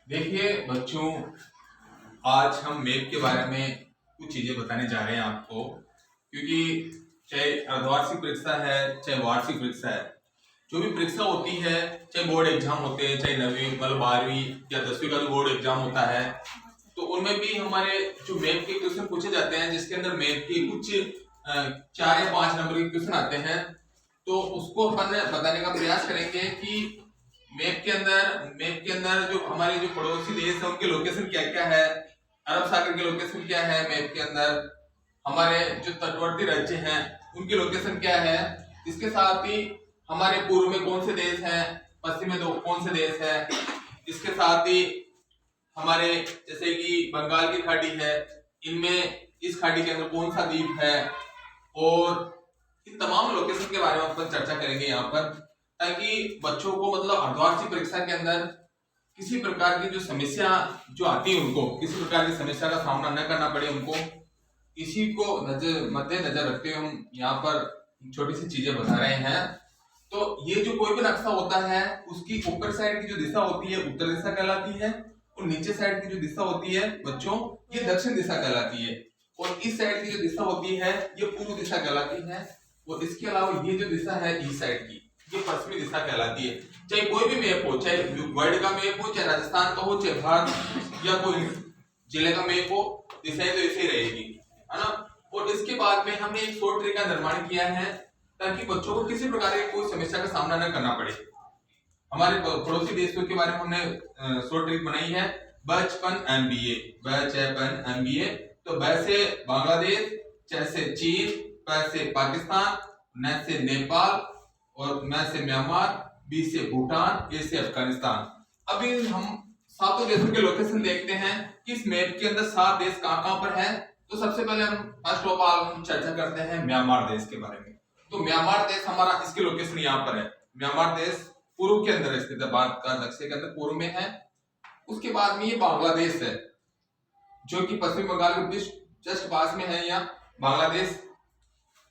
देखिए बच्चों, आज हम मैप के बारे में कुछ चीजें बताने जा रहे हैं आपको। क्योंकि चाहे अर्धवार्षिक परीक्षा है चाहे वार्षिक परीक्षा है, जो भी परीक्षा होती है, चाहे बोर्ड एग्जाम होते हैं, चाहे 9वीं मतलब 12वीं या 10वीं का जो बोर्ड एग्जाम होता है, तो उनमें भी हमारे जो मैप के क्वेश्चन पूछे जाते हैं, जिसके अंदर मैप के कुछ 4 या 5 नंबर के क्वेश्चन आते हैं। तो उसको अपन बताने का प्रयास करेंगे कि मैप के अंदर जो हमारे जो पड़ोसी देश है उनके लोकेशन क्या क्या है, अरब सागर के लोकेशन क्या है, मैप के अंदर हमारे जो तटवर्ती राज्य हैं उनकी लोकेशन क्या है। इसके साथ ही हमारे पूर्व में कौन से देश हैं, पश्चिम में कौन से देश है। इसके साथ ही हमारे जैसे कि बंगाल की खाड़ी है, इनमें इस खाड़ी के अंदर कौन सा द्वीप है, और इन तमाम लोकेशन के बारे में अपन चर्चा करेंगे यहाँ पर, ताकि बच्चों को मतलब अर्धवार्षिक परीक्षा के अंदर किसी प्रकार की जो समस्या जो आती है उनको किसी प्रकार की समस्या का सामना न करना पड़े उनको। इसी को मद्देनजर रखते हुए हम यहाँ पर छोटी सी चीजें बता रहे हैं। तो ये जो कोई भी नक्शा होता है उसकी ऊपर साइड की जो दिशा होती है उत्तर दिशा कहलाती है, और नीचे साइड की जो दिशा होती है बच्चों ये दक्षिण दिशा कहलाती है, और इस साइड की जो दिशा होती है ये पूर्व दिशा कहलाती है, और इसके अलावा ये जो दिशा है ईस्ट साइड की ये पश्चिमी दिशा कहलाती है। चाहे कोई भी मैप हो, चाहे वर्ल्ड का मैप हो, चाहे राजस्थान का हो, चाहे भारत या कोई जिले का मैप हो, दिशाएं तो ऐसे ही रहेगी, है ना। और इसके बाद में हमने एक शॉर्ट ट्रिक का निर्माण किया है ताकि बच्चों को किसी प्रकार की कोई समस्या का सामना न करना पड़े। हमारे पड़ोसी देशों के बारे में हमने शॉर्ट ट्रिक बनाई है, बचपन एमबीए। तो ब से बांग्लादेश, च से चीन, प से पाकिस्तान, न से नेपाल, और म से म्यांमार, बी से भूटान, ए से अफगानिस्तान। अभी हम सातों देशों के लोकेशन देखते हैं कि इस मैप के अंदर 7 देश कहाँ पर है। तो सबसे पहले हम फर्स्ट ऑफ ऑल हम चर्चा करते हैं म्यांमार देश के बारे में। तो म्यांमार देश हमारा इसके लोकेशन यहाँ पर है। म्यांमार देश पूर्व के अंदर स्थित है, भारत का नक्शे के अंदर पूर्व में है। उसके बाद में ये बांग्लादेश है जो कि पश्चिम बंगाल के जस्ट पास में है, यहाँ बांग्लादेश।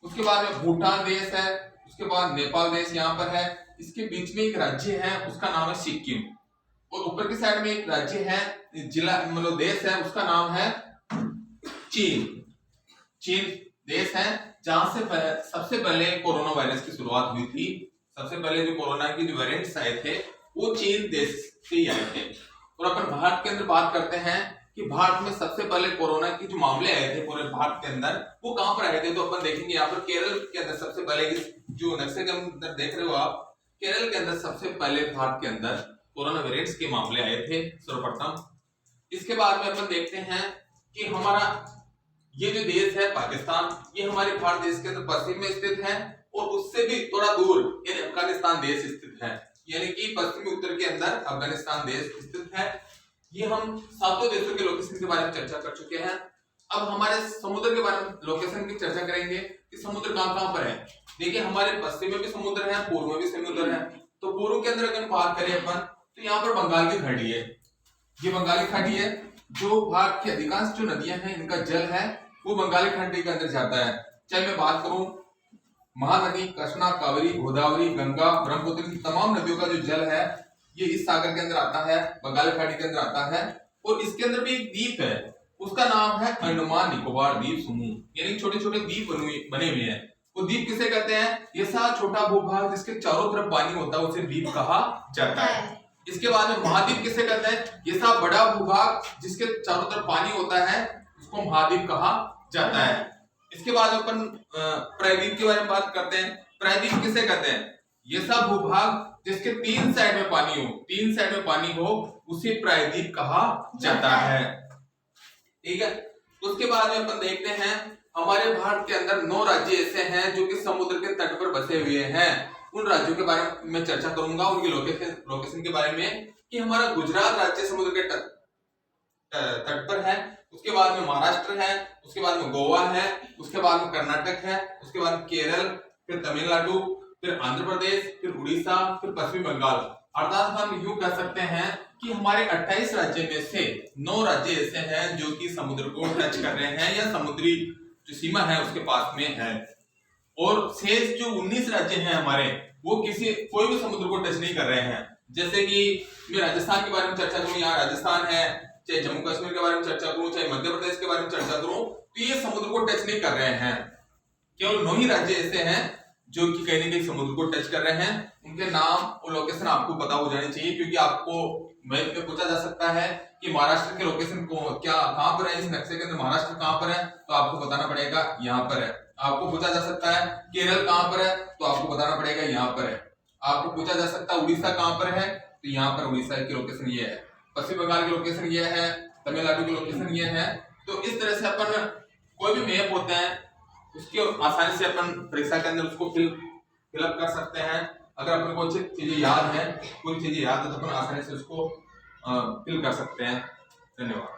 उसके बाद में भूटान देश है, उसके बाद नेपाल देश यहाँ पर है। इसके बीच में एक राज्य है उसका नाम है सिक्किम, और ऊपर की साइड में एक राज्य है, जिला मतलब देश है, उसका नाम है चीन देश है, जहां से सबसे पहले कोरोना वायरस की शुरुआत हुई थी। सबसे पहले जो कोरोना की जो वेरिएंट्स आए थे वो चीन देश से ही आए थे। और अपन भारत के अंदर बात करते हैं कि भारत में सबसे पहले कोरोना की जो मामले आए थे पूरे भारत के अंदर वो कहां पर आए थे। तो अपन देखेंगे यहाँ पर केरल के अंदर सबसे पहले, जो नक्शे के अंदर देख रहे हो आप, केरल के अंदर सबसे पहले भारत के अंदर कोरोना वेरिएंट्स के मामले आए थे सर्वप्रथम। इसके बाद में अपन देखते हैं कि हमारा ये जो देश है पाकिस्तान, ये हमारे भारत देश के अंदर पश्चिम में स्थित है, और उससे भी थोड़ा दूर यानी अफगानिस्तान देश स्थित है, यानी कि पश्चिमी उत्तर के अंदर अफगानिस्तान देश स्थित है। ये हम सातों देशों के लोकेशन के बारे में चर्चा कर चुके हैं। अब हमारे समुद्र के बारे में लोकेशन की चर्चा करेंगे कि समुद्र कहां पर है। देखिए हमारे पश्चिम में भी समुद्र है, पूर्व में भी समुद्र है। तो पूर्व के अंदर अगर बात करें अपन, तो यहाँ पर बंगाल की खाड़ी है। ये बंगाली खाड़ी है, जो भारत की अधिकांश जो नदियां हैं इनका जल है वो बंगाली खाड़ी के अंदर जाता है। चाहे मैं बात करूं महानदी, कृष्णा, कावेरी, गोदावरी, गंगा, ब्रह्मपुत्र, की तमाम नदियों का जो जल है ये इस सागर के अंदर आता है, बंगाल खाड़ी के अंदर आता है। और इसके अंदर भी एक द्वीप है, उसका नाम है अंडमान निकोबार द्वीप समूह, यानी छोटे छोटे द्वीप बने हुए हैं। वो द्वीप किसे कहते हैं? ये सा छोटा भूभाग जिसके चारों तरफ पानी होता है उसे द्वीप कहा जाता है। इसके बाद में महाद्वीप किसे कहते हैं? ये सा बड़ा भूभाग जिसके चारों तरफ पानी होता है उसको महाद्वीप कहा जाता है। इसके बाद अपन प्रायद्वीप के बारे में बात करते हैं। प्रायद्वीप किसे कहते हैं? ये सब भूभाग जिसके 3 साइड में पानी हो उसे प्रायद्वीप कहा जाता है। ठीक है। उसके बाद में अपन देखते हैं हमारे भारत के अंदर 9 राज्य ऐसे हैं जो कि समुद्र के तट पर बसे हुए हैं। उन राज्यों के बारे में मैं चर्चा करूंगा, उनकी लोकेशन के बारे में, कि हमारा गुजरात राज्य समुद्र के तट पर है। उसके बाद में महाराष्ट्र है, उसके बाद में गोवा है, उसके बाद में कर्नाटक है, उसके बाद में केरल, फिर तमिलनाडु, फिर आंध्र प्रदेश, फिर उड़ीसा, फिर पश्चिम बंगाल। अर्थात हम यूं कह सकते हैं कि हमारे 28 राज्य में से 9 राज्य ऐसे हैं जो कि समुद्र को टच कर रहे हैं या समुद्री जो सीमा है उसके पास में है। और शेष जो 19 राज्य हैं हमारे वो कोई भी समुद्र को टच नहीं कर रहे हैं। जैसे कि मैं राजस्थान के बारे में चर्चा करूं, यहाँ राजस्थान है, चाहे जम्मू कश्मीर के बारे में चर्चा करूं, चाहे मध्य प्रदेश के बारे में चर्चा करूं, तो ये समुद्र को टच नहीं कर रहे हैं। केवल 9 ही राज्य ऐसे हैं जो कि कहीं ना कहीं समुद्र को टच कर रहे हैं। उनके नाम और लोकेशन आपको पता हो जानी चाहिए, क्योंकि आपको मैप में पूछा जा सकता है कि महाराष्ट्र के लोकेशन को क्या कहां पर है, इस नक्शे के अंदर महाराष्ट्र कहां पर है, तो आपको बताना पड़ेगा यहाँ पर है। आपको पूछा जा सकता है केरल कहां पर है, तो आपको बताना पड़ेगा यहाँ पर है। आपको पूछा जा सकता है उड़ीसा कहां पर है, तो यहाँ पर उड़ीसा की लोकेशन ये है, पश्चिम बंगाल की लोकेशन ये है, तमिलनाडु की लोकेशन ये है। तो इस तरह से अपन कोई भी मैप होते हैं उसके आसानी से अपन परीक्षा के अंदर उसको फिलअप कर सकते हैं। अगर अपन को चीजें याद है, पूरी चीजें याद है, तो अपन आसानी से उसको फिल कर सकते हैं। धन्यवाद।